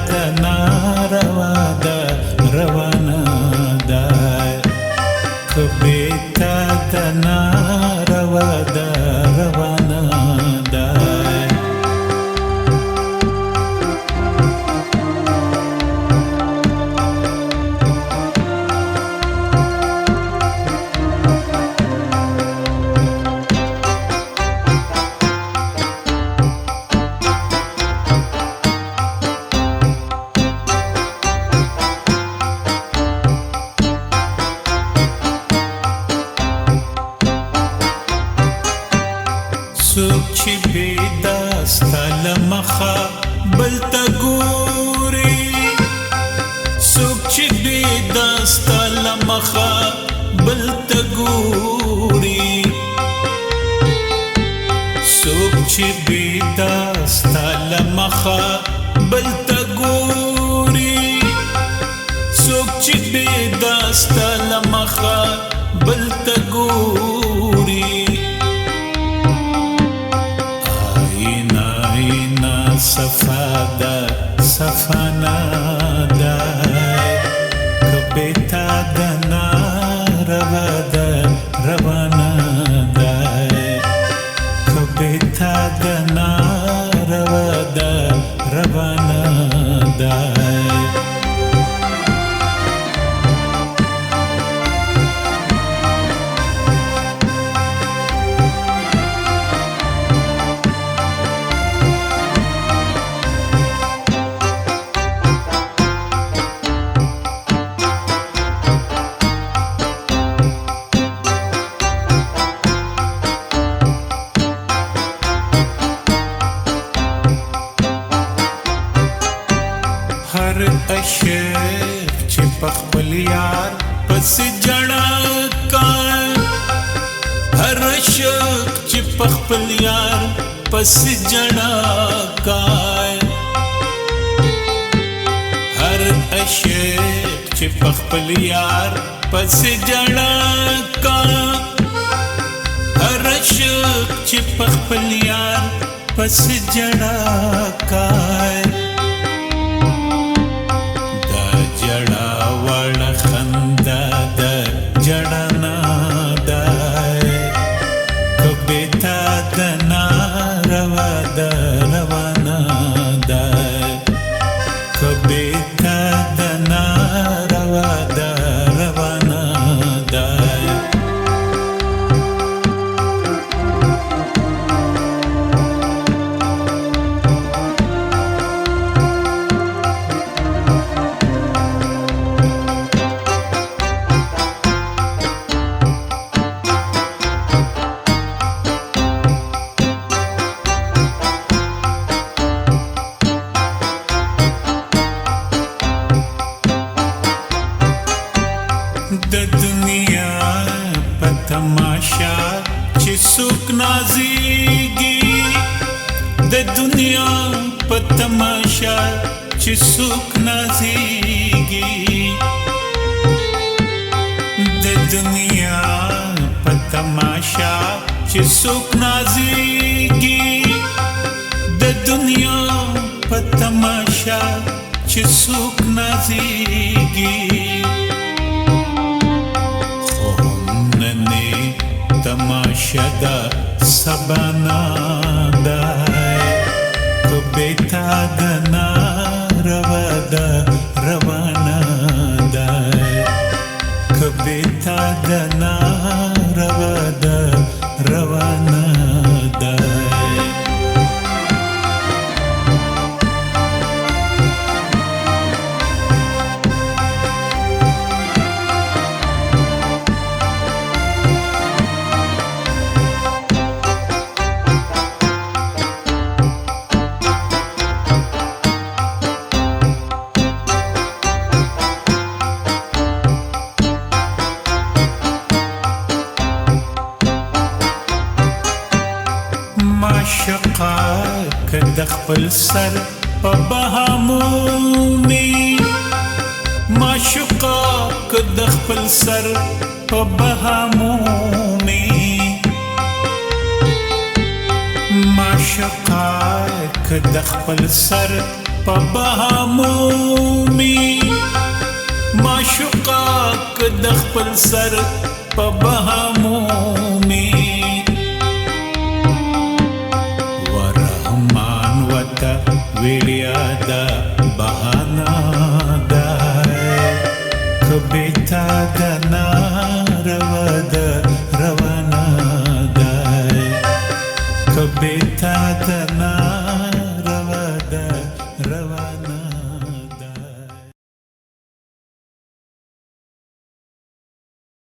د ناروا ده روانه ده کبیتا د ناروا ده روانه ده څوک چې بېداسته له مخه بل ته ګوري څوک چې بېداسته له مخه بل ته ګوري څوک چې بېداسته له مخه بل ته ګوري څوک چې بېداسته له مخه بل ته ګوري صفادا صفانا دا کبیتا د ناروا ده روانه ده کبیتا د ناروا ده روانه ده هر عاشق چې په خپل یار پسې ژړا کوي هر عاشق چې په خپل یار پسې ژړا کوي هر عاشق چې په خپل یار پسې ژړا کوي هر عاشق چې په خپل یار پسې ژړا کوي جڑا وڑا خندا دا جڑا نادا کبیتا دا ناروا دا روانا دا کبیتا دا ناروا دا روانا دا د دنیا په تماشا چې څوک نازېږي د دنیا په تماشا چې څوک نازېږي د دنیا په تماشا چې څوک نازېږي د دنیا په تماشا چې څوک نازېږي تماشا دا سبانا دا کبیتا د ناروا ده روانه ده کبیتا د ناروا ده روانه ده معشوقه که د خپل سر په بهامومي معشوقه که د خپل سر په بهامومي معشوقه که د خپل سر پبهمومي معشوقاک د خپل سر پبهمومي ورحمان وتا ویلیا دا بهانا دا کبیتا دنا رود روانا دا کبیتا دنا